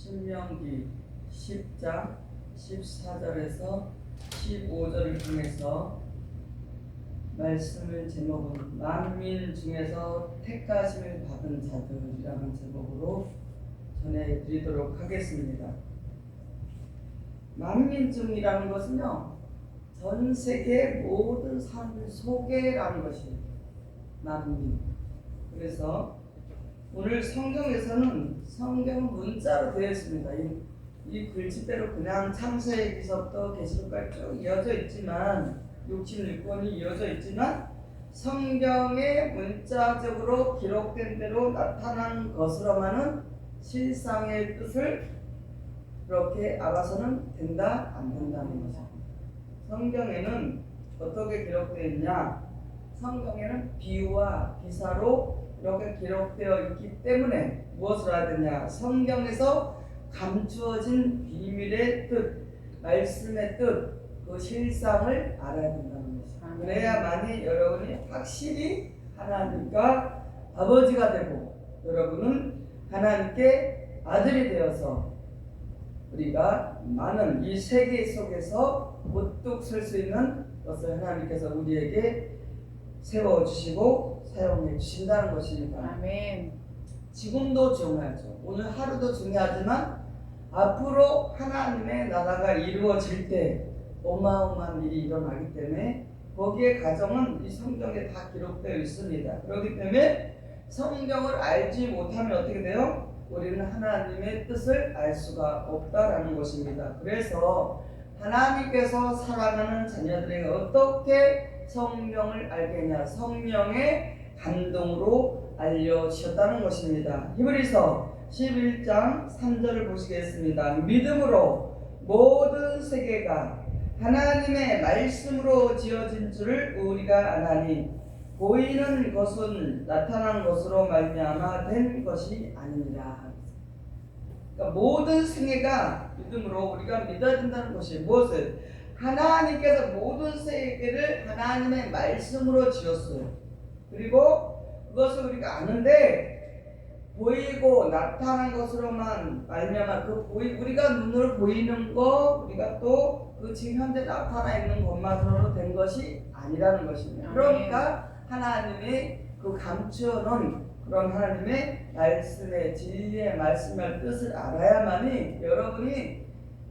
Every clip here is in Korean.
신명기 10장 14절에서 15절을 통해서 말씀을 제목은 만민 중에서 택하심을 받은 자들이라는 제목으로 전해드리도록 하겠습니다. 만민중이라는 것은요, 전 세계 모든 사람들 속에라는 것이에요. 만민. 그래서 오늘 성경에서는 성경 문자로 되어 있습니다. 이 글씨대로 그냥 창세기서부터 계시록까지 쭉 이어져 있지만 66권이 이어져 있지만 성경에 문자적으로 기록된 대로 나타난 것으로만은 실상의 뜻을 그렇게 알아서는 된다 안 된다는 거죠. 성경에는 어떻게 기록되어 있냐? 성경에는 비유와 기사로 이렇게 기록되어 있기 때문에 무엇을 알아야 되냐? 성경에서 감추어진 비밀의 뜻, 말씀의 뜻, 그 실상을 알아야 된다는 것이죠. 그래야만이 여러분이 확실히 하나님과 아버지가 되고 여러분은 하나님께 아들이 되어서 우리가 많은 이 세계 속에서 우뚝 설 수 있는 것을 하나님께서 우리에게 세워주시고 사용해 주신다는 것입니다. 아멘. 지금도 중요하죠. 오늘 하루도 중요하지만 앞으로 하나님의 나라가 이루어질 때 어마어마한 일이 일어나기 때문에 거기에 가정은 이 성경에 다 기록되어 있습니다. 그렇기 때문에 성경을 알지 못하면 어떻게 돼요? 우리는 하나님의 뜻을 알 수가 없다라는 것입니다. 그래서 하나님께서 사랑하는 자녀들에게 어떻게 성경을 알겠냐? 성령의 감동으로 알려주셨다는 것입니다. 히브리서 11장 3절을 보시겠습니다. 믿음으로 모든 세계가 하나님의 말씀으로 지어진 줄을 우리가 아나니 보이는 것은 나타난 것으로 말미암아 된 것이 아니니라. 그러니까 모든 생애가 믿음으로 우리가 믿어야 된다는 것이 무엇을? 하나님께서 모든 세계를 하나님의 말씀으로 지었어요. 그리고 그것을 우리가 아는데 보이고 나타난 것으로만 말미암아 우리가 눈으로 보이는 거 우리가 또 그 지금 현재 나타나 있는 것만으로 된 것이 아니라는 것입니다. 그러니까 하나님이 그 감추어놓은 그런 하나님의 말씀의 진리의 말씀의 뜻을 알아야만이 여러분이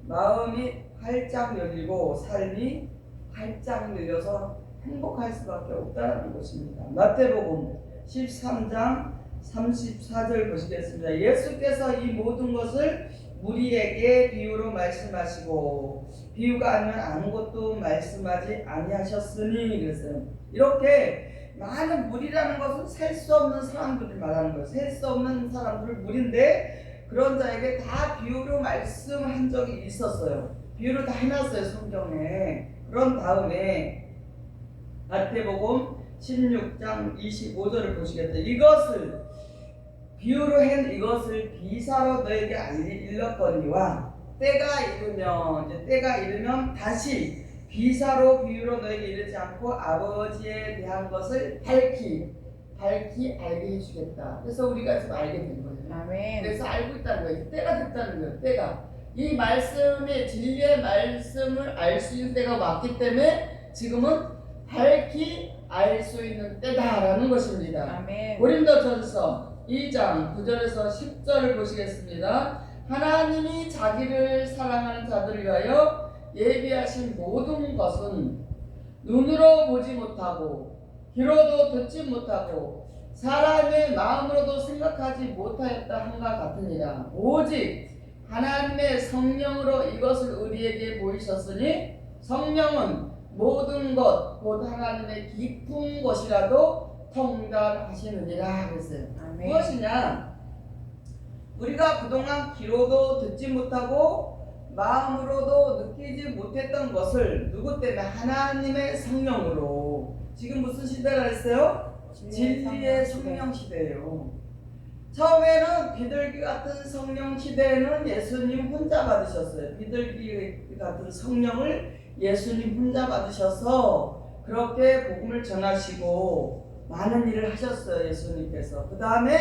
마음이 활짝 열리고 삶이 활짝 열려서 행복할 수밖에 없다는 것입니다. 마태복음 13장 34절 보시겠습니다. 예수께서 이 모든 것을 우리에게 비유로 말씀하시고 비유가 아니면 아무것도 말씀하지 아니하셨으니 그랬어요. 이렇게 많은 무리라는 것은 셀 수 없는 사람들을 말하는 거예요. 셀 수 없는 사람들을 무리인데 그런 자에게 다 비유로 말씀한 적이 있었어요. 비유를 다 해놨어요, 성경에. 그런 다음에 마태복음 16장 25절을 보시겠다. 이것을 비유로 한 이것을 비사로 너에게 일렀거니와 때가 이르면 다시 비사로 비유로 너에게 이르지 않고 아버지에 대한 것을 밝히 알게 해주겠다. 그래서 우리가 지금 알게 된 거예요. 아멘. 그래서 알고 있다는 거예요. 때가 됐다는 거예요. 때가 이 말씀의 진리의 말씀을 알 수 있는 때가 왔기 때문에 지금은 밝히 알 수 있는 때다라는 것입니다. 아멘. 고린도전서 2장 9절에서 10절을 보시겠습니다. 하나님이 자기를 사랑하는 자들을 위하여 예비하신 모든 것은 눈으로 보지 못하고 귀로도 듣지 못하고 사람의 마음으로도 생각하지 못하였다 함과 같으니라. 오직 하나님의 성령으로 이것을 우리에게 보이셨으니 성령은 모든 것 곧 하나님의 깊은 것이라도 통달하시느니라 그랬어요. 아멘. 무엇이냐? 우리가 그동안 귀로도 듣지 못하고 마음으로도 느끼지 못했던 것을 누구 때문에? 하나님의 성령으로. 지금 무슨 시대라 했어요? 진리의 성령 시대예요. 처음에는 비둘기 같은 성령 시대에는 예수님 혼자 받으셨어요. 비둘기 같은 성령을 예수님 혼자 받으셔서 그렇게 복음을 전하시고 많은 일을 하셨어요. 예수님께서. 그 다음에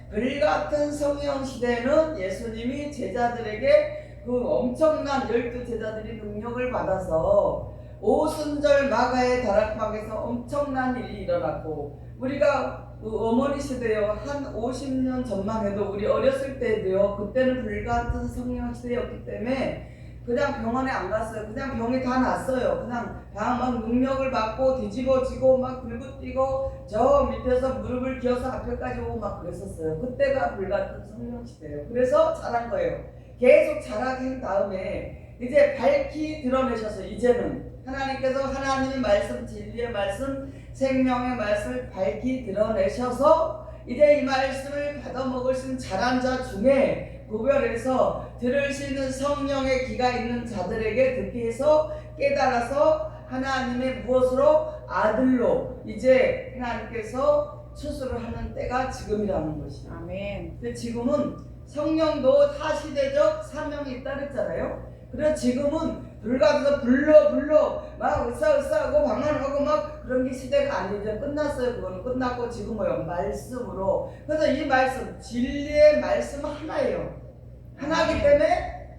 불같은 성령 시대에는 예수님이 제자들에게 그 엄청난 12제자들이 능력을 받아서 오순절 마가의 다락방에서 엄청난 일이 일어났고, 우리가 어머니 시대요, 한 50년 전만 해도 우리 어렸을 때도요, 그때는 불같은 성령 시대였기 때문에 그냥 병원에 안 갔어요. 그냥 병이 다 났어요. 그냥 막 능력을 받고 뒤집어지고 막 굴구뛰고 저 밑에서 무릎을 기어서 앞에까지 오고 막 그랬었어요. 그때가 불같은 성령 시대예요. 그래서 자란 거예요. 계속 자라긴 다음에 이제 밝히 드러내셔서, 이제는 하나님께서 하나님의 말씀, 진리의 말씀, 생명의 말씀을 밝히 드러내셔서 이제 이 말씀을 받아먹을 수 있는 자란 자 중에 구별해서 들을 수 있는 성령의 귀가 있는 자들에게 듣게 해서 깨달아서 하나님의 무엇으로? 아들로 이제 하나님께서 추수를 하는 때가 지금이라는 것이에요. 아멘. 근데 지금은 성령도 타시대적 사명이 있다 그랬잖아요. 그래서 지금은 불가서 불러 막 으쌰으쌰하고 방언하고 막 그런 게 시대가 아니죠. 끝났어요. 그거는 끝났고 지금 뭐요? 말씀으로. 그래서 이 말씀, 진리의 말씀은 하나예요. 하나이기 때문에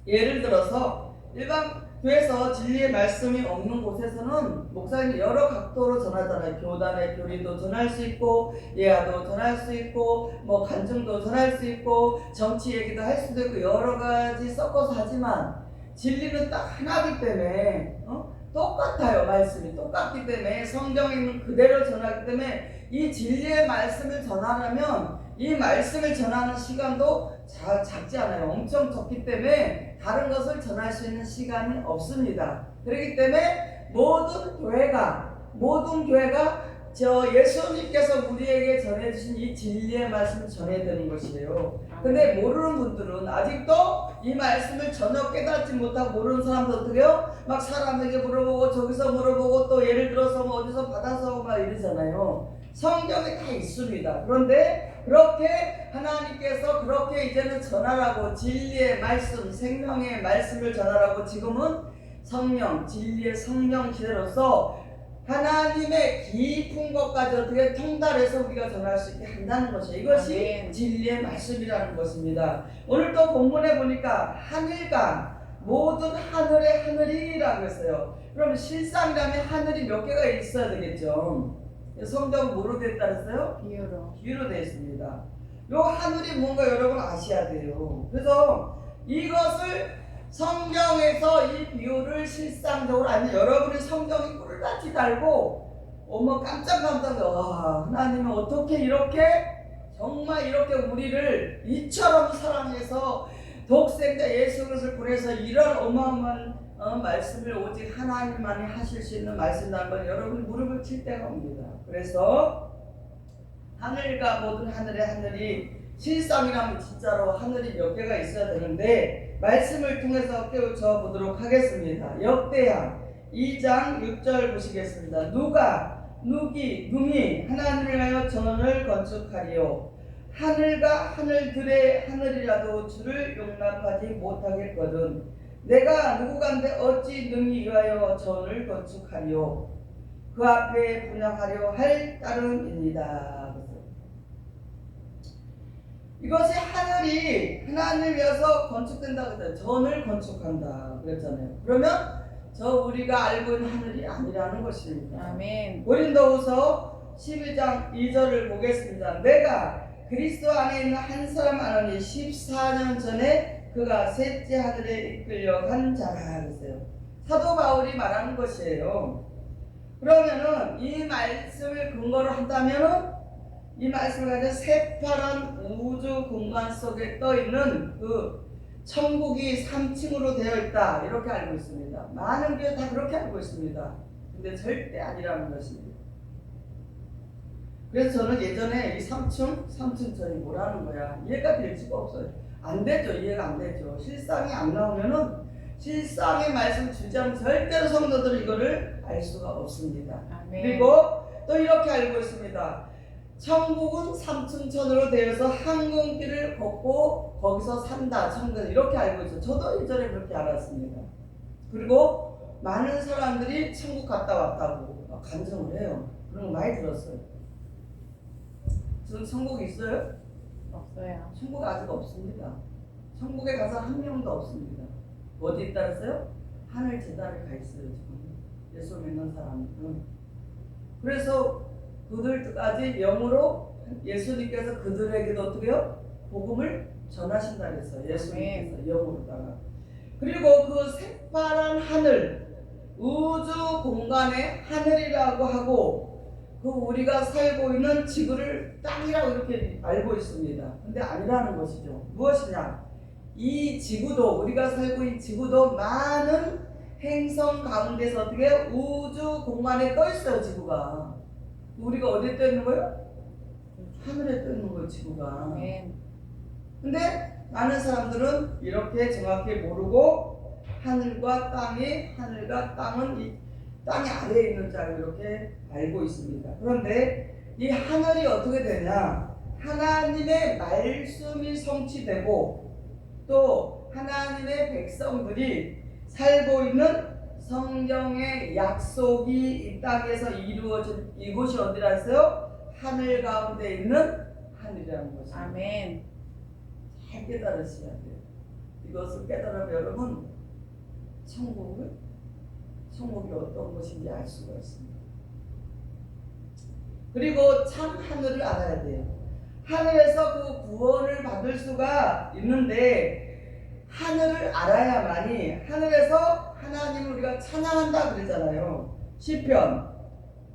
예를 들어서 일반 교회에서 진리의 말씀이 없는 곳에서는 목사님이 여러 각도로 전하잖아요. 교단의 교리도 전할 수 있고, 예화도 전할 수 있고, 뭐 간증도 전할 수 있고, 정치 얘기도 할 수도 있고, 여러 가지 섞어서 하지만 진리는 딱 하나이기 때문에 똑같아요. 말씀이 똑같기 때문에 성경에 있는 그대로 전하기 때문에 이 진리의 말씀을 전하려면 이 말씀을 전하는 시간도 작지 않아요. 엄청 적기 때문에 다른 것을 전할 수 있는 시간이 없습니다. 그렇기 때문에 모든 교회가 예수님께서 우리에게 전해주신 이 진리의 말씀을 전해야 되는 것이에요. 근데 모르는 분들은 아직도 이 말씀을 전혀 깨닫지 못하고 모르는 사람들 어떻게 해요? 막 사람에게 물어보고 저기서 물어보고 또 예를 들어서 뭐 어디서 받아서 막 이러잖아요. 성경에 다 있습니다. 그런데 그렇게 하나님께서 그렇게 이제는 전하라고, 진리의 말씀, 생명의 말씀을 전하라고 지금은 성령, 진리의 성령 시대로서 하나님의 깊은 것까지 어떻게 통달해서 우리가 전할 수 있게 한다는 것이에요. 이것이 아멘. 진리의 말씀이라는 것입니다. 오늘 또 본문에 보니까 하늘과 모든 하늘의 하늘이라고 했어요. 그럼 실상이라면 하늘이 몇 개가 있어야 되겠죠. 성경 뭐로 됐다 그랬어요? 비유로 되어 있습니다. 요 하늘이 뭔가 여러분 아셔야 돼요. 그래서 이것을 성경에서 이 비유를 실상적으로, 아니 여러분이 성경이 꿀같이 달고 깜짝 와, 하나님은 어떻게 이렇게 정말 이렇게 우리를 이처럼 사랑해서 독생자 예수 그리스도를 보내서 이런 어마어마한 말씀을 오직 하나님만이 하실 수 있는 말씀이라는 걸 여러분이 무릎을 칠 때가 옵니다. 그래서 하늘과 모든 하늘의 하늘이 실상이라면 진짜로 하늘이 몇 개가 있어야 되는데 말씀을 통해서 깨우쳐 보도록 하겠습니다. 역대하 2장 6절 보시겠습니다. 누기 하나님을 위하여 전원을 건축하리요 하늘과 하늘들의 하늘이라도 주를 용납하지 못하겠거든 내가 누구간데 어찌 능히 위하여 전을 건축하리요 그 앞에 분양하려 할 따름입니다. 이것이 하늘이 하나님을 위해서 건축된다고 했잖아요. 전을 건축한다 그랬잖아요. 그러면 우리가 알고 있는 하늘이 아니라는 것입니다. 아멘. 고린도후서 12장 2절을 보겠습니다. 내가 그리스도 안에 있는 한 사람 아노니 14년 전에 그가 셋째 하늘에 이끌려 간 자라 그랬어요. 사도 바울이 말하는 것이에요. 그러면은 이 말씀을 근거로 한다면은 이 말씀을 가지고 새파란 우주 공간 속에 떠 있는 그 천국이 3층으로 되어 있다 이렇게 알고 있습니다. 많은 교회 다 그렇게 알고 있습니다. 근데 절대 아니라는 것입니다. 그래서 저는 예전에 이 3층 전이 뭐라는 거야 이해가 될 수가 없어요. 안 되죠. 이해가 안 되죠. 실상이 안 나오면은 실상의 말씀 주자면 절대로 성도들은 이거를 알 수가 없습니다. 아멘. 그리고 또 이렇게 알고 있습니다. 천국은 3층 천으로 되어서 항공길을 걷고 거기서 산다. 천국은 이렇게 알고 있어요. 저도 예전에 그렇게 알았습니다. 그리고 많은 사람들이 천국 갔다 왔다고 간증을 해요. 그런 거 많이 들었어요. 저 천국 있어요? 없어요. 천국 아직 없습니다. 천국에 가서 한 명도 없습니다. 어디 있다랬어요? 하늘 제단에 가 있어요 지금 예수 믿는 사람들은. 그래서 그들까지 영으로 예수님께서 그들에게도 어떻게 해요? 복음을 전하신다 그랬어요. 예수님께서 영으로다가. 그리고 그 새파란 하늘, 우주 공간의 하늘이라고 하고 그 우리가 살고 있는 지구를 땅이라고 이렇게 알고 있습니다. 근데 아니라는 것이죠. 무엇이냐? 이 지구도, 우리가 살고 있는 지구도 많은 행성 가운데서 어떻게 우주 공간에 떠 있어요. 지구가. 우리가 어디에 떠 있는 거예요? 하늘에 떠 있는 거예요. 지구가. 근데 많은 사람들은 이렇게 정확히 모르고 하늘과 땅이, 하늘과 땅은 이 땅이 아래에 있는 줄 알고 이렇게 알고 있습니다. 그런데 이 하늘이 어떻게 되냐? 하나님의 말씀이 성취되고 또 하나님의 백성들이 살고 있는 성경의 약속이 이 땅에서 이루어진 이곳이 어디라 했어요? 하늘 가운데 있는 하늘이라는 것입니다. 아멘. 잘 깨달으셔야 돼요. 이것을 깨달으면 여러분 천국이 어떤 것인지 알 수가 있습니다. 그리고 참 하늘을 알아야 돼요. 하늘에서 그 구원을 받을 수가 있는데 하늘을 알아야만이 하늘에서 하나님을 우리가 찬양한다 그러잖아요. 시편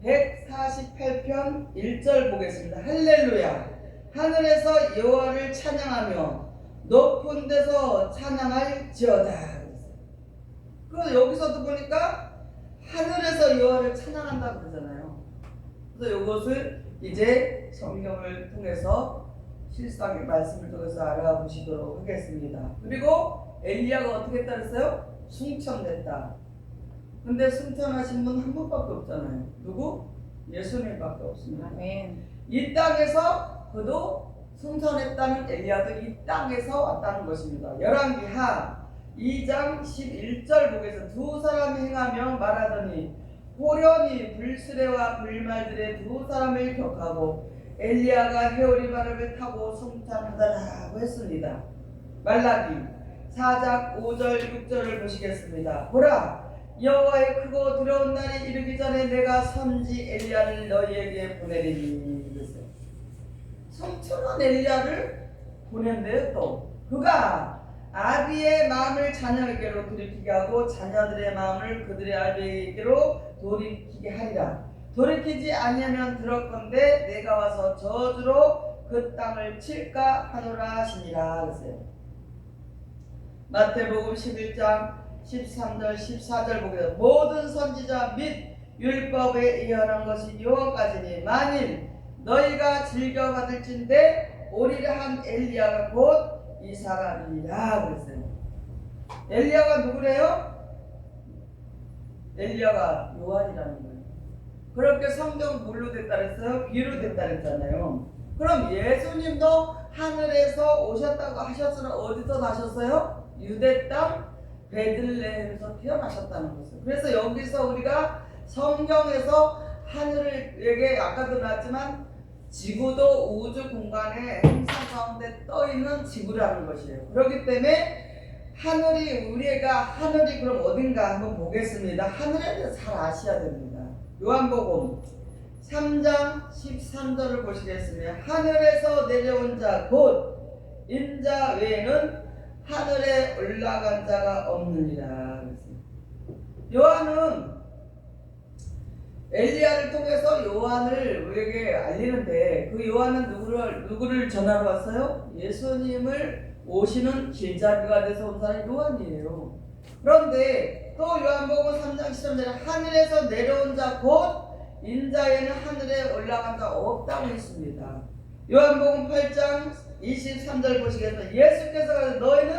148편 1절 보겠습니다. 할렐루야. 하늘에서 여호와를 찬양하며 높은 데서 찬양할지어다. 그 여기서도 보니까 하늘에서 여호와를 찬양한다 그러잖아요. 그래서 이것을 이제 성경을 통해서 실상의 말씀을 통해서 알아보시도록 하겠습니다. 그리고 엘리야가 어떻게 했다 그랬어요? 승천됐다. 근데 승천하신 분 한 분밖에 없잖아요. 누구? 예수님밖에 없습니다. 아멘. 이 땅에서 그도 승천했다는 엘리야도 이 땅에서 왔다는 것입니다. 열왕기하 2장 11절 보겠습니다. 두 사람이 행하며 말하더니 호련히 불수레와 불말들의 두 사람을 격하고 엘리야가 회오리 바람을 타고 승천하더라고 했습니다. 말라기 4장 5절 6절을 보시겠습니다. 보라, 여호와의 크고 두려운 날이 이르기 전에 내가 선지 엘리야를 너희에게 보내리니. 그랬어요. 승천한 엘리야를 보낸대요. 또 그가 아비의 마음을 자녀에게로 돌이키게 하고 자녀들의 마음을 그들의 아비에게로 돌이키게 하리라. 돌이키지 아니하면 들었건대 내가 와서 저주로 그 땅을 칠까 하노라 하시니라. 그랬어요. 마태복음 11장 13절 14절 보게 모든 선지자 및 율법에 예언한 것이 요한까지니 만일 너희가 즐겨 받을진대 오리라 한 엘리야가 곧 이 사람이라 그랬어요. 엘리야가 누구래요? 엘리야가 요한이라는 거예요. 그렇게 성경 물로 됐다 그랬어요? 비로 됐다 그랬잖아요. 그럼 예수님도 하늘에서 오셨다고 하셨으나 어디서 나셨어요? 유대 땅 베들레헴에서 태어나셨다는 것이에요. 그래서 여기서 우리가 성경에서 하늘에게 아까도 나왔지만 지구도 우주 공간에 행성 가운데 떠 있는 지구라는 것이에요. 그렇기 때문에 우리가 하늘이 그럼 어딘가 한번 보겠습니다. 하늘에 대해서 잘 아셔야 됩니다. 요한복음 3장 13절을 보시겠습니다. 하늘에서 내려온 자 곧 인자 외에는 하늘에 올라간 자가 없느니라. 요한은 엘리야를 통해서 요한을 우리에게 알리는데 그 요한은 누구를 전하러 왔어요? 예수님을 오시는 길잡이가 돼서 온 사람이 요한이에요. 그런데 또 요한복음 3장 13절에 하늘에서 내려온 자 곧 인자에는 하늘에 올라간 자 없다고 했습니다. 요한복음 8장 23절 보시겠습니다. 예수께서 너희는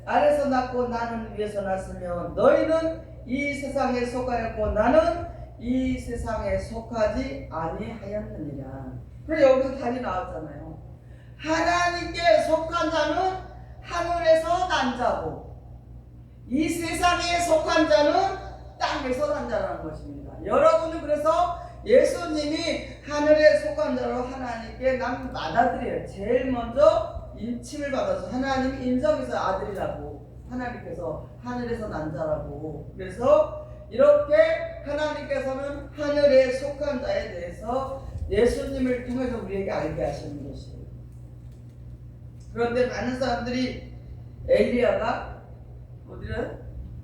아래서 났고 나는 위에서 났으며 너희는 이 세상에 속하였고 나는 이 세상에 속하지 아니하였느니라. 그래서 여기서 답이 나왔잖아요. 하나님께 속한 자는 하늘에서 난 자고 이 세상에 속한 자는 땅에서 난 자라는 것입니다. 여러분은 그래서 예수님이 하늘에 속한 자로 하나님께 난 받아들여요. 제일 먼저 인침을 받아서 하나님이 인정해서 아들이라고, 하나님께서 하늘에서 난 자라고. 그래서 이렇게 하나님께서는 하늘에 속한 자에 대해서 예수님을 통해서 우리에게 알게 하시는 것이에요. 그런데 많은 사람들이 엘리야가 어디를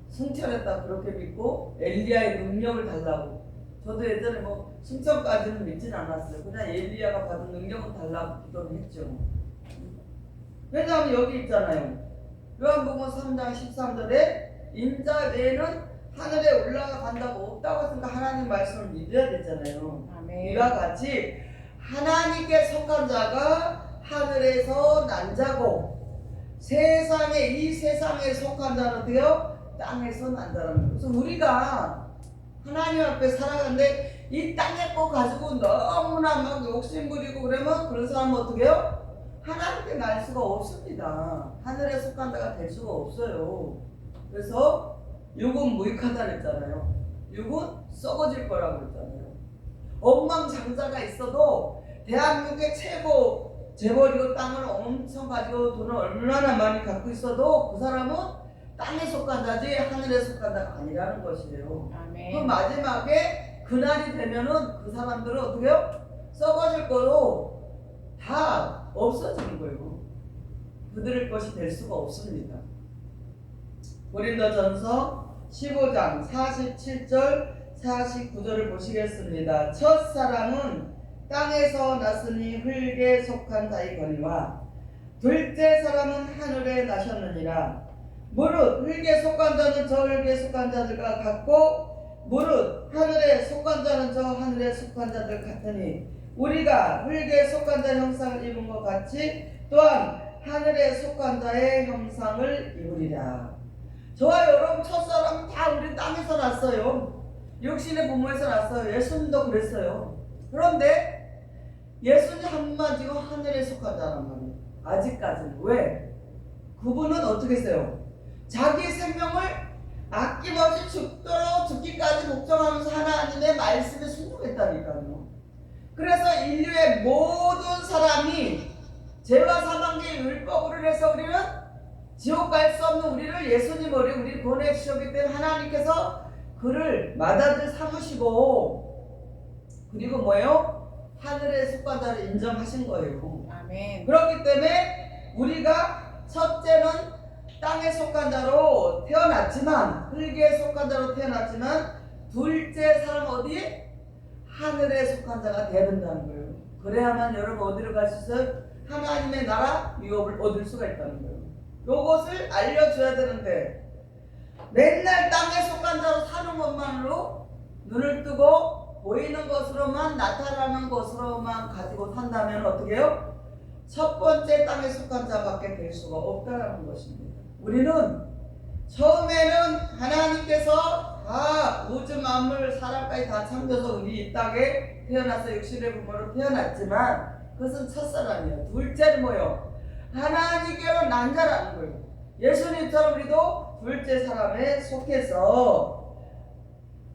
승천했다 그렇게 믿고 엘리야의 능력을 달라고. 저도 예전에 뭐 승천까지는 믿진 않았어요. 그냥 엘리야가 받은 능력은 달라고 기도를 했죠. 왜냐하면 여기 있잖아요. 요한복음 3장 13절에 인자 외에는 하늘에 올라가 간다고 없다고 했으니까 하나님 말씀을 믿어야 되잖아요. 아멘. 이와 같이 하나님께 속한 자가 하늘에서 난 자고, 이 세상에 속한 자는 되어 땅에서 난 자라는 거예요. 그래서 우리가 하나님 앞에 살아가는데 이 땅의 거 가지고 너무나 막 욕심부리고 그러면 그런 사람은 어떻게 해요? 하나님께 날 수가 없습니다. 하늘에 속한 자가 될 수가 없어요. 그래서 육은 무익하다 그랬잖아요. 육은 썩어질 거라고 그랬잖아요. 억만장자가 있어도 대한민국의 최고 재벌이고 땅을 엄청 가지고 돈을 얼마나 많이 갖고 있어도 그 사람은 땅에 속한 자지 하늘에 속한 자가 아니라는 것이에요. 아멘. 그 마지막에 그날이 되면은 그 사람들은 어떻게 해요? 썩어질 거로 다 없어지는 거예요. 그들의 것이 될 수가 없습니다. 고린도전서 15장 47절 49절을 보시겠습니다. 첫 사람은 땅에서 났으니 흙에 속한 자이거니와 둘째 사람은 하늘에 나셨느니라. 무릇 흙에 속한 자는 저 흙에 속한 자들과 같고 무릇 하늘에 속한 자는 저 하늘에 속한 자들 같으니 우리가 흙에 속한 자 형상을 입은 것 같이 또한 하늘에 속한 자의 형상을 입으리라. 저와 여러분 첫사람 다 우리 땅에서 났어요. 육신의 부모에서 났어요. 예수님도 그랬어요. 그런데 예수님 한마디로 하늘에 속한 자란 말이에요. 아직까지는. 왜? 그분은 어떻게 했어요? 자기 생명을 아낌없이 죽도록 죽기까지 복종하면서 하나님의 말씀에 순종했다니까요. 그래서 인류의 모든 사람이 죄와 사망의 율법으로 해서 우리는 지옥 갈 수 없는 우리를 예수님 우리 보내주셨기 때문에 하나님께서 그를 맏아들 삼으시고 그리고 뭐예요? 하늘에 속한 자를 인정하신 거예요. 아멘. 그렇기 때문에 우리가 첫째는 땅에 속한 자로 태어났지만 흙에 속한 자로 태어났지만 둘째 사람 어디? 하늘에 속한 자가 되어야 된다는 거예요. 그래야만 여러분 어디로 갈 수 있어요? 하나님의 나라 유업을 얻을 수가 있다는 거예요. 요것을 알려줘야 되는데 맨날 땅에 속한 자로 사는 것만으로 눈을 뜨고 보이는 것으로만 나타나는 것으로만 가지고 산다면 어떻게 해요? 첫 번째 땅에 속한 자밖에 될 수가 없다는 것입니다. 우리는 처음에는 하나님께서 다 우주 만물 사람까지 다 창조해서 우리 이 땅에 태어나서 육신의 부모로 태어났지만 그것은 첫사람이에요. 둘째는 뭐예요? 하나님께로 난 자라는 거예요. 예수님처럼 우리도 둘째 사람에 속해서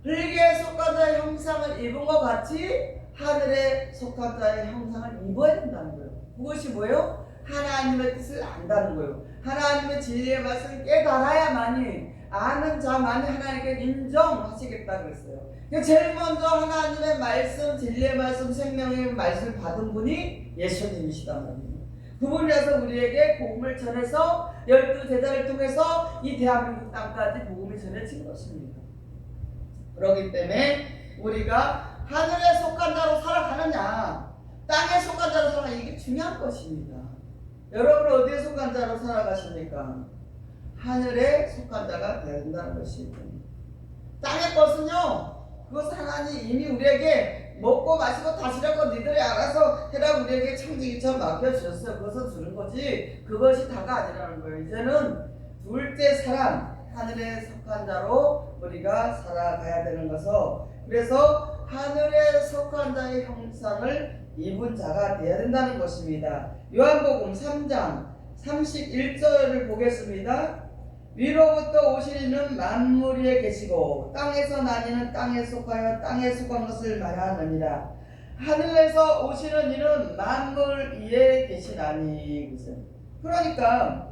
흙에 속한 자의 형상을 입은 것 같이 하늘에 속한 자의 형상을 입어야 된다는 거예요. 그것이 뭐예요? 하나님의 뜻을 안다는 거예요. 하나님의 진리의 말씀을 깨달아야만이 아는 자만이 하나님께 인정하시겠다고 했어요. 제일 먼저 하나님의 말씀, 진리의 말씀, 생명의 말씀을 받은 분이 예수님이시단 말이에요. 그분이라서 우리에게 복음을 전해서 12제자를 통해서 이 대한민국 땅까지 복음이 전해진 것입니다. 그렇기 때문에 우리가 하늘에 속한 자로 살아가느냐 땅에 속한 자로 살아가느냐 이게 중요한 것입니다. 여러분 어디에 속한 자로 살아가십니까? 하늘에 속한 자가 된다는 것입니다. 땅의 것은요 그것은 하나님 이미 우리에게 먹고 마시고 다스려고 니들이 알아서 해라 우리에게 창조기처럼 맡겨주셨어요. 그것은 주는 거지 그것이 다가 아니라는 거예요. 이제는 둘째 사람 하늘에 속한 자로 우리가 살아가야 되는 것을 그래서 하늘에 속한 자의 형상을 입은 자가 되어야 된다는 것입니다. 요한복음 3장 31절을 보겠습니다. 위로부터 오신 이는 만물 위에 계시고 땅에서 나니는 땅에 속하여 땅에 속한 것을 말하느니라. 하늘에서 오시는 이는 만물 위에 계시나니. 그러니까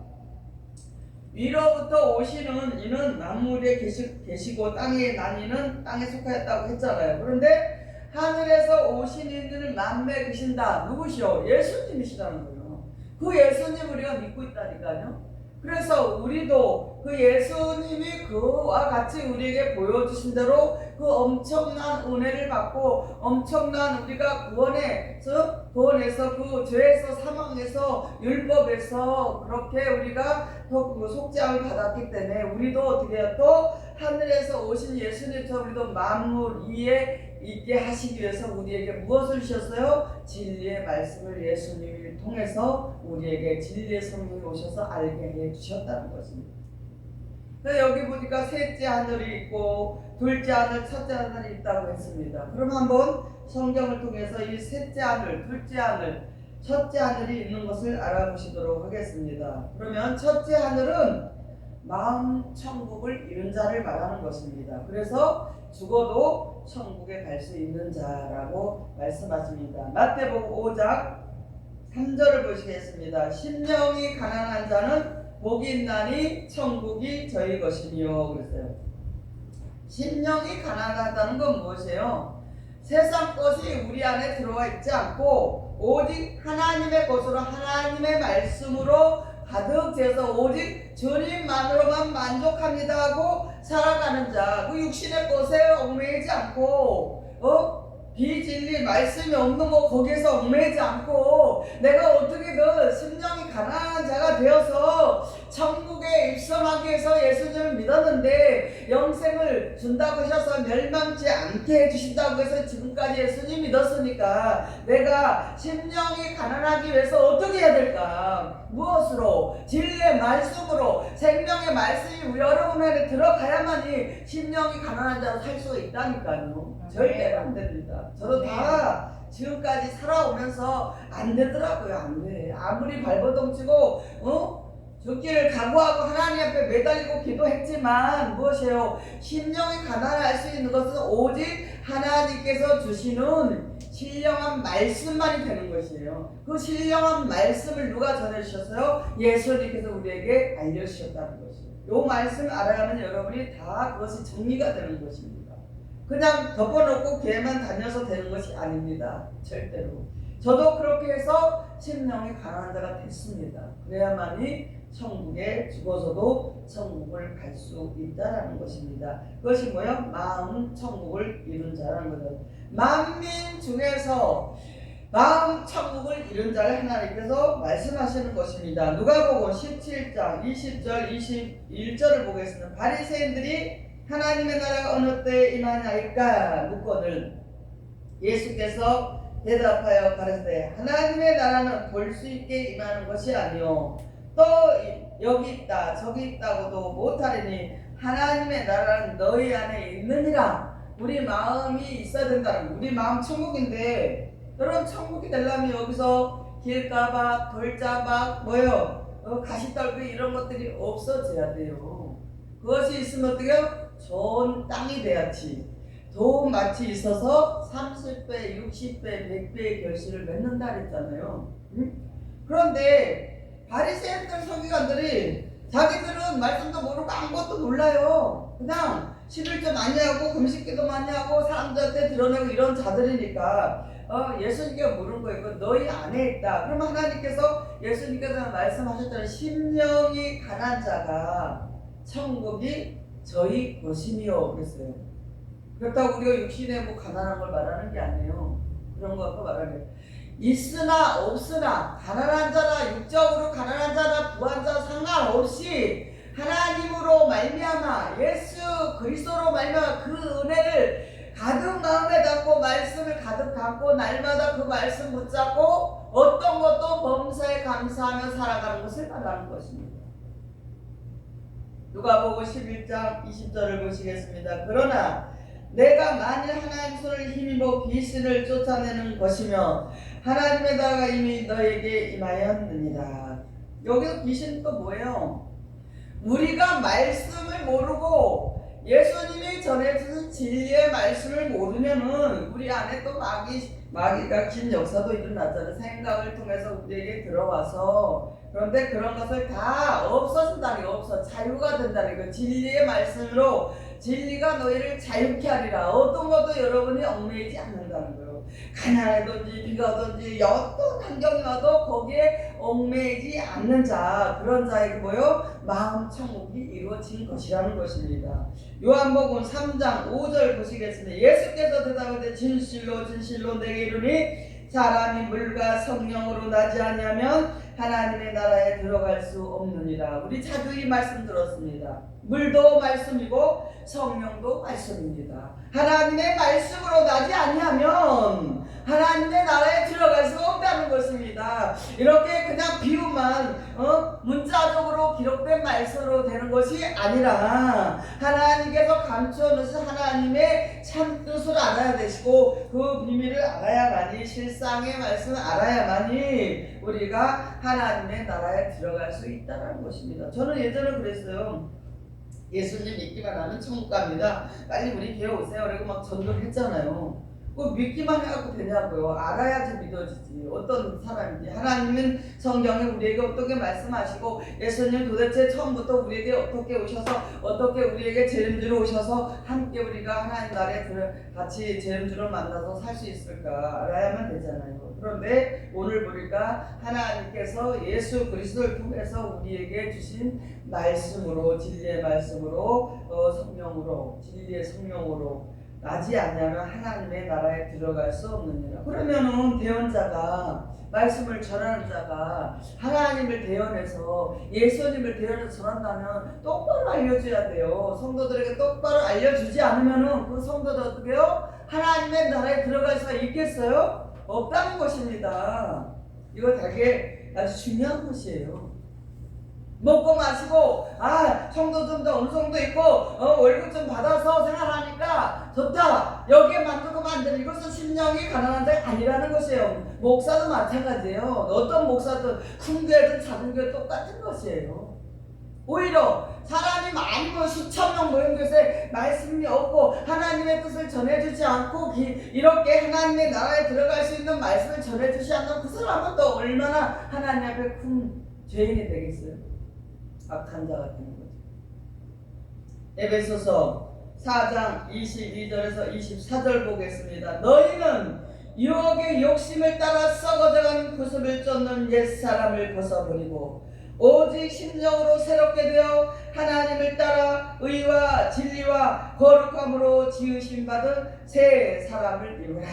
위로부터 오시는 이는 만물 위에 계시고 땅에 나니는 땅에 속하였다고 했잖아요. 그런데 하늘에서 오신 이는 만물에 계신다. 누구시오? 예수님이시라는 거예요. 그 예수님 우리가 믿고 있다니까요. 그래서 우리도 그 예수님이 그와 같이 우리에게 보여주신 대로 그 엄청난 은혜를 받고 엄청난 우리가 구원에서 그 죄에서 사망에서 율법에서 그렇게 우리가 또 속죄함을 받았기 때문에 우리도 어떻게 해요? 또 하늘에서 오신 예수님처럼 우리도 만물 위에 있게 하시기 위해서 우리에게 무엇을 주셨어요? 진리의 말씀을 예수님을 통해서 우리에게 진리의 성령이 오셔서 알게 해 주셨다는 것입니다. 여기 보니까 셋째 하늘이 있고 둘째 하늘, 첫째 하늘이 있다고 했습니다. 그럼 한번 성경을 통해서 이 셋째 하늘, 둘째 하늘, 첫째 하늘이 있는 것을 알아보시도록 하겠습니다. 그러면 첫째 하늘은 마음 천국을 이룬 자를 말하는 것입니다. 그래서 죽어도 천국에 갈 수 있는 자라고 말씀하십니다. 마태복음 5장 3절을 보시겠습니다. 심령이 가난한 자는 복이 있나니 천국이 저희 것이니요. 그랬어요. 심령이 가난하다는 건 무엇이에요? 세상 것이 우리 안에 들어와 있지 않고 오직 하나님의 것으로 하나님의 말씀으로 가득 채워서 오직 주님만으로만 만족합니다 하고 살아가는 자, 그 육신의 것에 얽매이지 않고 비진리 말씀이 없는 거 거기에서 얽매이지 않고 내가 어떻게든 심령이 가난한 자가 되어서 천국에 입성하기 위해서 예수님을 믿었는데 영생을 준다고 하셔서 멸망치 않게 해주신다고 해서 지금까지 예수님 믿었으니까 내가 심령이 가난하기 위해서 어떻게 해야 될까? 무엇으로? 진리의 말씀으로 생명의 말씀이 우리 여러분 안에 들어가야만이 심령이 가난한 자로 살 수가 있다니까요. 절대로 안 됩니다. 저도 다 지금까지 살아오면서 안 되더라고요. 안 돼. 아무리 발버둥 치고 죽기를 각오하고 하나님 앞에 매달리고 기도했지만 무엇이에요? 심령이 가난할 수 있는 것은 오직 하나님께서 주시는 신령한 말씀만이 되는 것이에요. 그 신령한 말씀을 누가 전해주셨어요? 예수님께서 우리에게 알려주셨다는 것이에요. 이 말씀을 알아가면 여러분이 다 그것이 정리가 되는 것입니다. 그냥 덮어놓고 교회만 다녀서 되는 것이 아닙니다. 절대로. 저도 그렇게 해서 심령이 가난한 자가 됐습니다. 그래야만이 천국에 죽어서도 천국을 갈 수 있다라는 것입니다. 그것이 뭐예요? 마음 천국을 이룬 자라는 거죠. 만민 중에서 마음 천국을 이룬 자를 하나님께서 말씀하시는 것입니다. 누가복음 17장 20절 21절을 보겠습니다. 바리새인들이 하나님의 나라가 어느 때에 임하나이까 묻거늘 예수께서 대답하여 가르치되 하나님의 나라는 볼 수 있게 임하는 것이 아니요 또 여기 있다 저기 있다고도 못하리니 하나님의 나라는 너희 안에 있느니라. 우리 마음이 있어야 된다는, 우리 마음 천국인데 여러분 천국이 되려면 여기서 길가박 돌자박 가시떨기 이런 것들이 없어져야 돼요. 그것이 있으면 어떻게요? 좋은 땅이 돼야지. 좋은 밭이 있어서 30배, 60배, 100배의 결실을 맺는다 그랬잖아요. 그런데 바리새인들 서기관들이 자기들은 말씀도 모르고 아무것도 몰라요. 그냥 11조 많이 하고 금식기도 많이 하고 사람들한테 드러내고 이런 자들이니까 예수님께 물은 거예요. 너희 안에 있다. 그럼 하나님께서 예수님께서 말씀하셨잖아요. 심령이 가난한 자가 천국이 저희 것이니요 그랬어요. 그렇다고 우리가 육신에 가난한 걸 말하는 게 아니에요. 그런 거 갖고 말하는 게 있으나 없으나 가난한 자나 육적으로 가난한 자나 부한 자 상관없이 하나님으로 말미암아 예수 그리스도로 말미암아 그 은혜를 가득 마음에 담고 말씀을 가득 담고 날마다 그 말씀 붙잡고 어떤 것도 범사에 감사하며 살아가는 것을 말하는 것입니다. 누가복음 11장 20절을 보시겠습니다. 그러나 내가 만일 하나님 손을 힘입어 귀신을 쫓아내는 것이며 하나님의 나라가 이미 너에게 임하였느니라. 여기서 귀신 또 뭐예요? 우리가 말씀을 모르고 예수님이 전해주신 진리의 말씀을 모르면은 우리 안에 또 마귀가 긴 역사도 일어났잖아요. 생각을 통해서 우리에게 들어와서. 그런데 그런 것을 다 없어진다는 게 없어. 자유가 된다는 거. 진리의 말씀으로 진리가 너희를 자유케 하리라. 어떤 것도 여러분이 얽매이지 않는다는 거예요. 가난하든지 비가 오든지 어떤 환경이 와도 거기에 얽매이지 않는 자, 그런 자에게 뭐요? 마음 천국이 이루어진 것이라는 것입니다. 요한복음 3장 5절 보시겠습니다. 예수께서 대답하되 진실로 진실로 내게 이르니 사람이 물과 성령으로 나지 아니하면 하나님의 나라에 들어갈 수 없느니라. 우리 자주 이 말씀 들었습니다. 물도 말씀이고 성령도 말씀입니다. 하나님의 말씀으로 나지 아니하면 하나님의 나라에 들어갈 수 없다는 것입니다. 이렇게 그냥 비유만 문자적으로 기록된 말씀으로 되는 것이 아니라 하나님께서 감추어 놓으신 하나님의 참 뜻을 알아야 되시고 그 비밀을 알아야만이, 실상의 말씀을 알아야만이 우리가 하나님의 나라에 들어갈 수 있다는 것입니다. 저는 예전에 그랬어요. 예수님 믿기만 하면 천국 갑니다. 빨리 우리 교회 오세요. 그리고 막 전도를 했잖아요. 그 믿기만 해갖고 되냐고요. 알아야지 믿어지지. 어떤 사람인지. 하나님은 성경에 우리에게 어떻게 말씀하시고 예수님 도대체 처음부터 우리에게 어떻게 오셔서 어떻게 우리에게 재림주로 오셔서 함께 우리가 하나님 나라에 같이 재림주로 만나서 살 수 있을까 알아야만 되잖아요. 그런데 오늘 보니까 하나님께서 예수 그리스도를 통해서 우리에게 주신 말씀으로, 진리의 말씀으로, 성령으로, 진리의 성령으로 나지 않냐면 하나님의 나라에 들어갈 수 없느니라. 그러면은 대언자가, 말씀을 전하는 자가 하나님을 대언해서 예수님을 대언해서 전한다면 똑바로 알려줘야 돼요. 성도들에게 똑바로 알려주지 않으면은 그 성도들 어떻게 해요? 하나님의 나라에 들어갈 수가 있겠어요? 없다는 것입니다. 이거 되게 아주 중요한 것이에요. 먹고 마시고 성도 좀 더 어느 정도 있고 월급 좀 받아서 생활하니까 좋다, 여기에 만들고 만드는 이것은 심령이 가난한 자가 아니라는 것이에요. 목사도 마찬가지예요. 어떤 목사든 큰 교회든 작은 교회 똑같은 것이에요. 오히려 사람이 많이 모여 수천 명 모인 곳에 말씀이 없고 하나님의 뜻을 전해주지 않고 이렇게 하나님의 나라에 들어갈 수 있는 말씀을 전해주지 않는 그 사람은 또 얼마나 하나님 앞에 큰 죄인이 되겠어요. 악한 자 같은 거죠. 에베소서 4장 22절에서 24절 보겠습니다. 너희는 유혹의 욕심을 따라 썩어져가는 구습을 쫓는 옛사람을 벗어버리고 오직 심령으로 새롭게 되어 하나님을 따라 의와 진리와 거룩함으로 지으심 받은 새 사람을 이루라.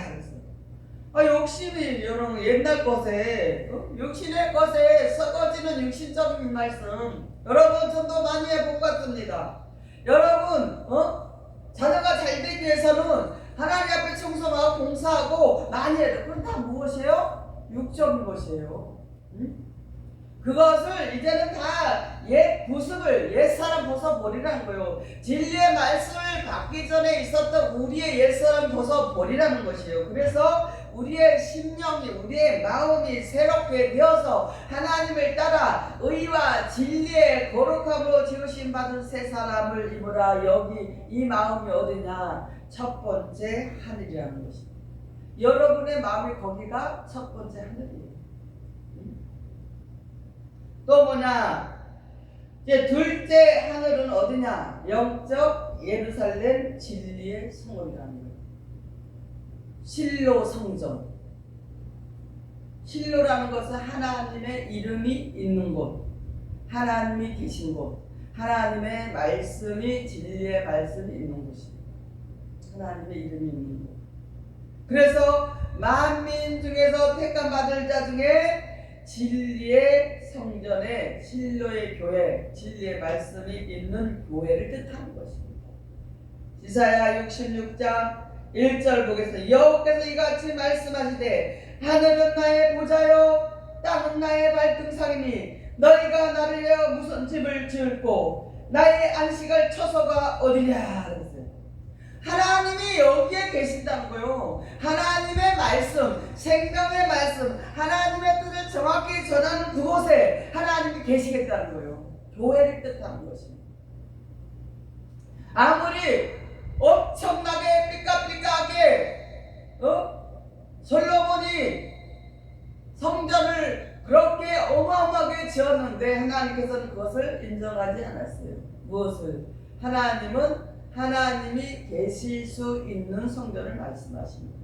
욕심이 여러분 옛날 것에 육신의 것에 썩어지는 육신적인 말씀, 여러분 전도 많이 해본 것 같습니다. 여러분 자녀가 잘 되기 위해서는 하나님 앞에 청소하고 공사하고 많이 해야 돼. 그건 다 무엇이에요? 육적인 것이에요. 그것을 이제는 다 옛 구습을, 옛사람 벗어버리라는 거예요. 진리의 말씀을 받기 전에 있었던 우리의 옛사람 벗어버리라는 것이에요. 그래서 우리의 심령이, 우리의 마음이 새롭게 되어서 하나님을 따라 의와 진리의 거룩함으로 지으심 받은 새 사람을 입으라. 여기 이 마음이 어디냐? 첫 번째 하늘이라는 것입니다. 여러분의 마음이 거기가 첫 번째 하늘이에요. 또 뭐냐? 이제 둘째 하늘은 어디냐? 영적 예루살렘 진리의 성읍이라는 거예요. 실로 성전. 실로라는 것은 하나님의 이름이 있는 곳, 하나님이 계신 곳, 하나님의 말씀이, 진리의 말씀이 있는 곳이에요. 하나님의 이름이 있는 곳. 그래서 만민 중에서 택함 받을 자 중에 진리의 성전에, 실로의 교회, 진리의 말씀이 있는 교회를 뜻하는 것입니다. 이사야 66장 1절 보겠습니다. 여호와께서 이같이 말씀하시되 하늘은 나의 보좌요 땅은 나의 발등상이니 너희가 나를 위하여 무슨 집을 지을고 나의 안식을 처소가 어디냐. 하나님이 여기에 계신다는 거예요. 하나님의 말씀, 생명의 말씀, 하나님의 뜻을 정확히 전하는 그곳에 하나님이 계시겠다는 거예요. 교회를 뜻하는 것입니다. 아무리 엄청나게 삐까삐까하게 솔로몬이 성전을 그렇게 어마어마하게 지었는데 하나님께서는 그것을 인정하지 않았어요. 무엇을? 하나님이 계실 수 있는 성전을 말씀하십니다.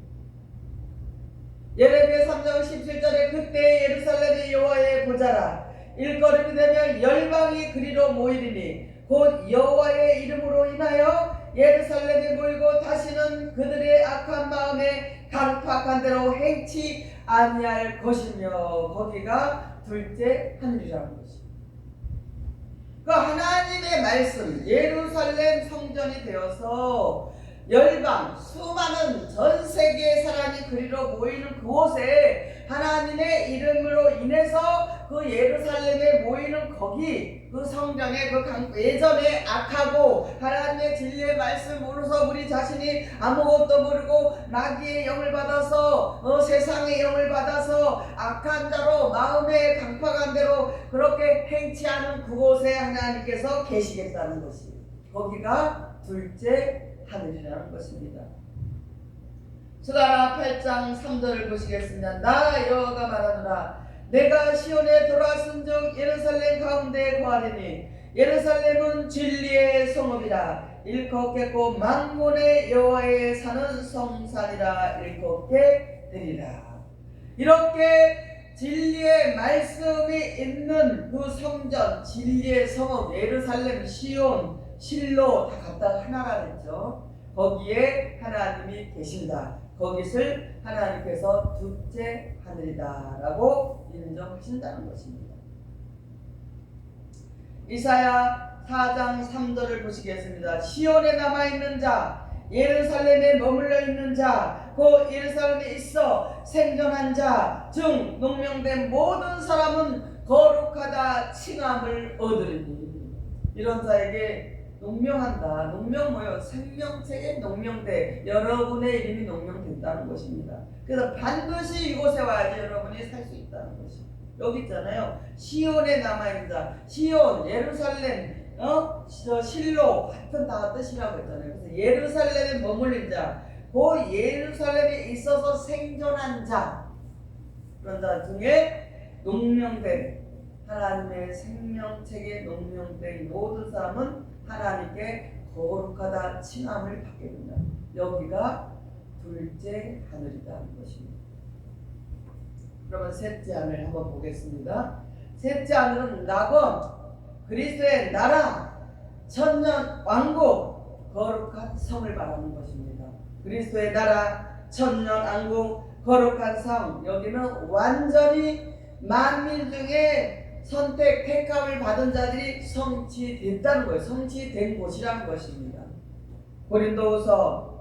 예레미야 3장 17절에 그때 예루살렘의 여호와의 보좌라 일거름이 되면 열방이 그리로 모이리니 곧 여호와의 이름으로 인하여 예루살렘에 모이고 다시는 그들의 악한 마음에 강팍한 대로 행치 아니할 것이며 거기가 둘째 하늘이라는 것입니다. 그 하나님의 말씀 예루살렘 성전이 되어서 열방 수많은 전 세계의 사람이 그리로 모이는 그곳에 하나님의 이름으로 인해서 그 예루살렘에 모이는 거기 그 성전에 예전에 악하고 하나님의 진리의 말씀 모르서 우리 자신이 아무것도 모르고 마귀의 영을 받아서 세상의 영을 받아서 악한 자로 마음에 강팍한 대로 그렇게 행치하는 그곳에 하나님께서 계시겠다는 것이 거기가 둘째 하늘이라는 것입니다. 수가라 8장 3절을 보시겠습니다. 나 여호와가 말하노라 내가 시온에 돌아선즉 예루살렘 가운데 거하리니 예루살렘은 진리의 성읍이라 일컫겠고 만군의 여호와의 사는 성산이라 일컫게 되리라. 이렇게 진리의 말씀이 있는 그 성전 진리의 성읍 예루살렘 시온 실로 다 갖다 하나라 했죠. 거기에 하나님이 계신다. 거기를 하나님께서 둘째 하늘이다 라고 인정하신다는 것입니다. 이사야 4장 3절을 보시겠습니다. 시온에 남아있는 자 예루살렘에 머물러 있는 자 곧 예루살렘에 있어 생존한 자 중 농명된 모든 사람은 거룩하다 칭함을 얻으리니 이런 자에게 농명한다. 농명 뭐예요? 생명책에 농명돼 여러분의 이름이 농명된다는 것입니다. 그래서 반드시 이곳에 와야지 여러분이 살 수 있다는 것입니다. 여기 있잖아요. 시온에 남아있는 자 시온, 예루살렘, 실로 같은 다 뜻이라고 했잖아요. 그래서 예루살렘에 머물린 자, 그 예루살렘에 있어서 생존한 자 그런 자 중에 농명된 하나님의 생명책에 농명된 모든 사람은 하나님께 거룩하다 칭함을 받게 된다. 여기가 둘째 하늘이라는 것입니다. 그러면 셋째 하늘 한번 보겠습니다. 셋째 하늘은 낙원, 그리스도의 나라, 천년 왕국, 거룩한 성을 말하는 것입니다. 그리스도의 나라, 천년 왕국, 거룩한 성. 여기는 완전히 만민 중에 선택, 택함을 받은 자들이 성취됐다는 거예요. 성취된 곳이라는 것입니다. 고린도후서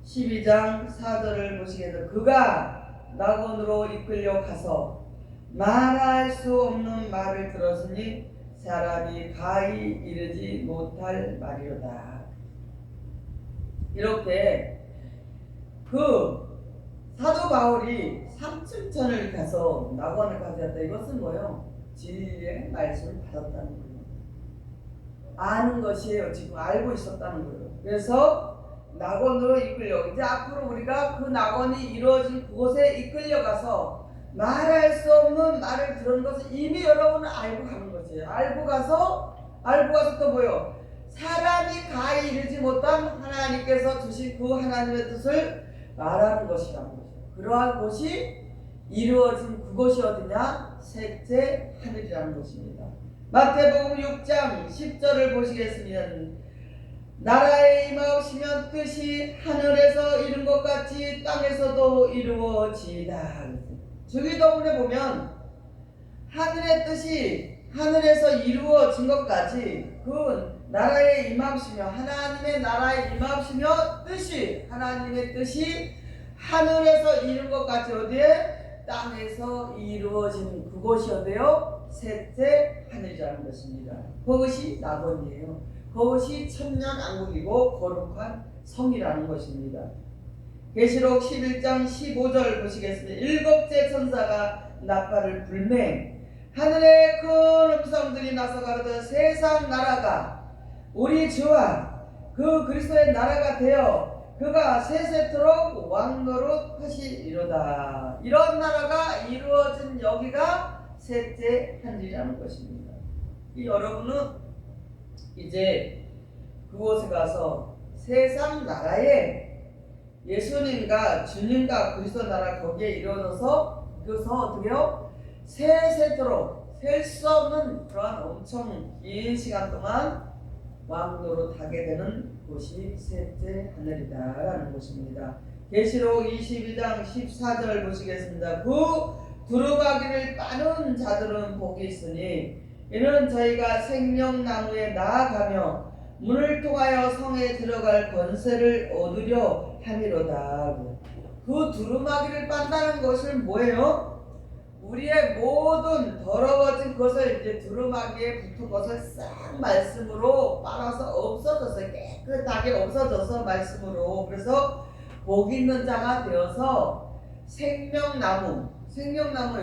12장 4절을 보시겠습니다. 그가 낙원으로 이끌려 가서 말할 수 없는 말을 들었으니 사람이 가히 이르지 못할 말이로다. 이렇게 그 사도 바울이 삼층천을 가서 낙원을 가졌다. 이것은 뭐예요? 진리의 말씀을 받았다는 거예요. 아는 것이에요. 지금 알고 있었다는 거예요. 그래서 낙원으로 이끌려 이제 앞으로 우리가 그 낙원이 이루어진 그곳에 이끌려가서 말할 수 없는 말을 들은 것을 이미 여러분은 알고 가는 것이에요. 알고 가서 또 뭐예요? 사람이 가히 이르지 못한 하나님께서 주신 그 하나님의 뜻을 말하는 것이라는 거죠. 그러한 곳이 이루어진 그곳이 어디냐? 셋째 하늘이라는 것입니다. 마태복음 6장 10절을 보시겠습니다. 나라에 임하시면 뜻이 하늘에서 이룬 것 같이 땅에서도 이루어지이다. 주기도문에 보면 하늘의 뜻이 하늘에서 이루어진 것까지 그 나라에 임하시며 하나님의 나라에 임하시며 뜻이 하나님의 뜻이 하늘에서 이룬 것 같이 어디에? 땅에서 이루어진 그곳이 어디요? 셋째 하늘이라는 것입니다. 그것이 낙원이에요. 그것이 천년왕국이고 거룩한 성이라는 것입니다. 계시록 11장 15절 보시겠습니다. 일곱째 천사가 나팔을 불매 하늘의 큰 음성들이 나서 가로되 세상 나라가 우리 주와 그 그리스도의 나라가 되어 그가 세세토록 왕노릇 하시리로다. 이런 나라가 이루어진 여기가 셋째 하늘이라는 것입니다. 여러분은 이제 그곳에 가서 세상 나라에 예수님과 주님과 그리스도 나라 거기에 이루어져서 그것을 어떻게요? 세세토록 셀 수 없는 그러한 엄청 긴 시간 동안 왕노릇 하게 되는 곳이 셋째 하늘이다라는 것입니다. 계시록 22장 14절 보시겠습니다. 그 두루마기를 빠는 자들은 복이 있으니 이는 저희가 생명나무에 나아가며 문을 통하여 성에 들어갈 권세를 얻으려 함이로다. 그 두루마기를 빤다는 것은 뭐예요? 우리의 모든 더러워진 것을 이제 두루마기에 붙은 것을 싹 말씀으로 빨아서 없어져서 깨끗하게 없어져서 말씀으로, 그래서 복 있는 자가 되어서 생명나무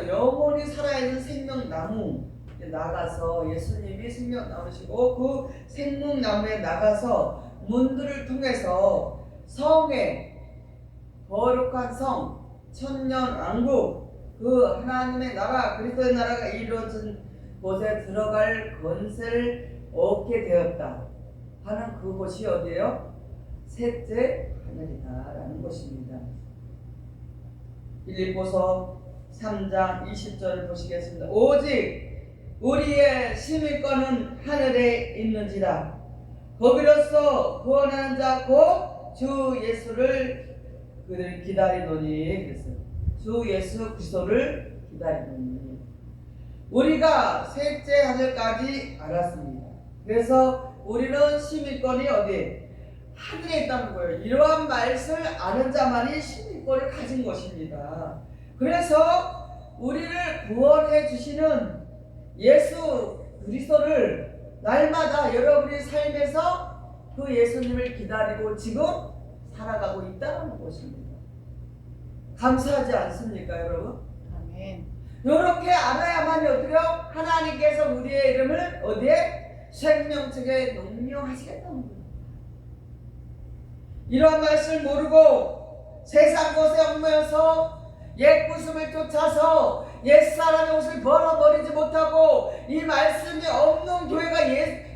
영원히 살아있는 생명나무 나가서 예수님이 생명나무시고 그 생명나무에 나가서 문들을 통해서 성에 거룩한 성 천년왕국 그 하나님의 나라 그리스도의 나라가 이루어진 곳에 들어갈 권세를 얻게 되었다 하는 그곳이 어디예요? 셋째 하늘이다라는 것입니다. 빌립보서 3장 20절을 보시겠습니다. 오직 우리의 시민권은 하늘에 있는지라 거기로서 구원하는 자 곧 주 예수를 그들이 기다리노니. 그랬어요. 주 예수 그리스도를 기다리노니. 우리가 셋째 하늘까지 알았습니다. 그래서 우리는 시민권이 어디에? 하늘에 있다는 거예요. 이러한 말씀을 아는 자만이 시민권을 가진 것입니다. 그래서 우리를 구원해 주시는 예수 그리스도를 날마다 여러분의 삶에서 그 예수님을 기다리고 지금 살아가고 있다는 것입니다. 감사하지 않습니까, 여러분? 아멘. 이렇게 알아야만 어떻게요? 하나님께서 우리의 이름을 어디에? 생명책에 명명하시겠다는 거예요. 이러한 말씀을 모르고 세상 것에 얽매여서 옛 구습을 쫓아서 옛사람의 옷을 벌어버리지 못하고 이 말씀이 없는 교회가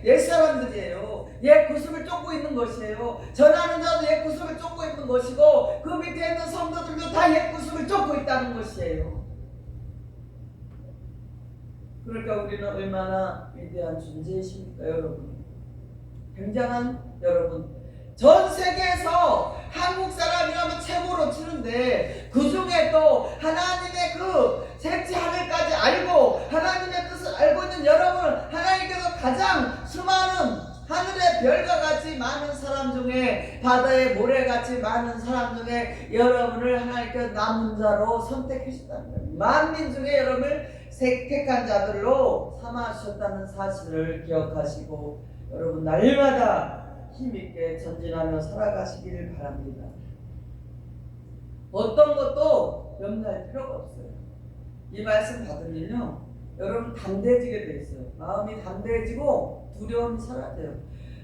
옛사람들이에요. 옛 구습을 쫓고 있는 것이에요. 전하는 자도 옛 구습을 쫓고 있는 것이고 그 밑에 있는 성도들도 다 옛 구습을 쫓고 있다는 것이에요. 그러니까 우리는 얼마나 위대한 존재이십니까, 여러분? 굉장한 여러분. 전 세계에서 한국 사람이라면 최고로 치는데 그 중에 또 하나님의 그 셋째 하늘까지 알고 하나님의 뜻을 알고 있는 여러분, 하나님께서 가장 수많은 하늘의 별과 같이 많은 사람 중에 바다의 모래같이 많은 사람 중에 여러분을 하나님께서 남은 자로 선택하셨다는 거예요. 만민 중에 여러분을 택한 자들로 삼아주셨다는 사실을 기억하시고 여러분 날마다 힘있게 전진하며 살아가시기를 바랍니다. 어떤 것도 염려할 필요가 없어요. 이 말씀 받으면요 여러분 담대해지게 돼 있어요. 마음이 담대해지고 두려움이 사라져요.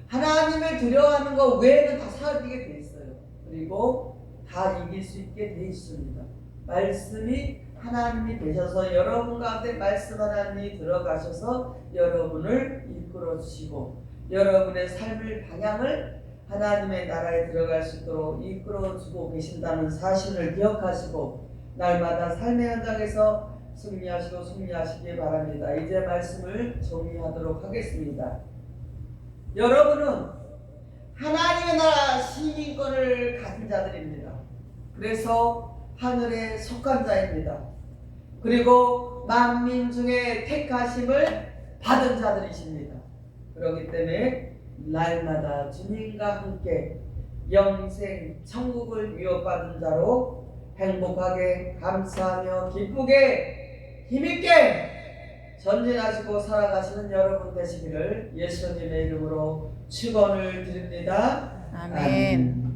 하나님을 두려워하는 것 외에는 다 사라지게 돼 있어요. 그리고 다 이길 수 있게 돼 있습니다. 말씀이 하나님이 되셔서 여러분 가운데 말씀 하나님이 들어가셔서 여러분을 이끌어 주시고 여러분의 삶의 방향을 하나님의 나라에 들어갈 수 있도록 이끌어 주고 계신다는 사실을 기억하시고 날마다 삶의 현장에서 승리하시기 바랍니다. 이제 말씀을 정리하도록 하겠습니다. 여러분은 하나님의 나라 시민권을 가진 자들입니다. 그래서 하늘에 속한 자입니다. 그리고 만민 중에 택하심을 받은 자들이십니다. 그렇기 때문에 날마다 주님과 함께 영생 천국을 위협받은 자로 행복하게 감사하며 기쁘게 힘있게 전진하시고 살아가시는 여러분 되시기를 예수님의 이름으로 축원을 드립니다. 아멘.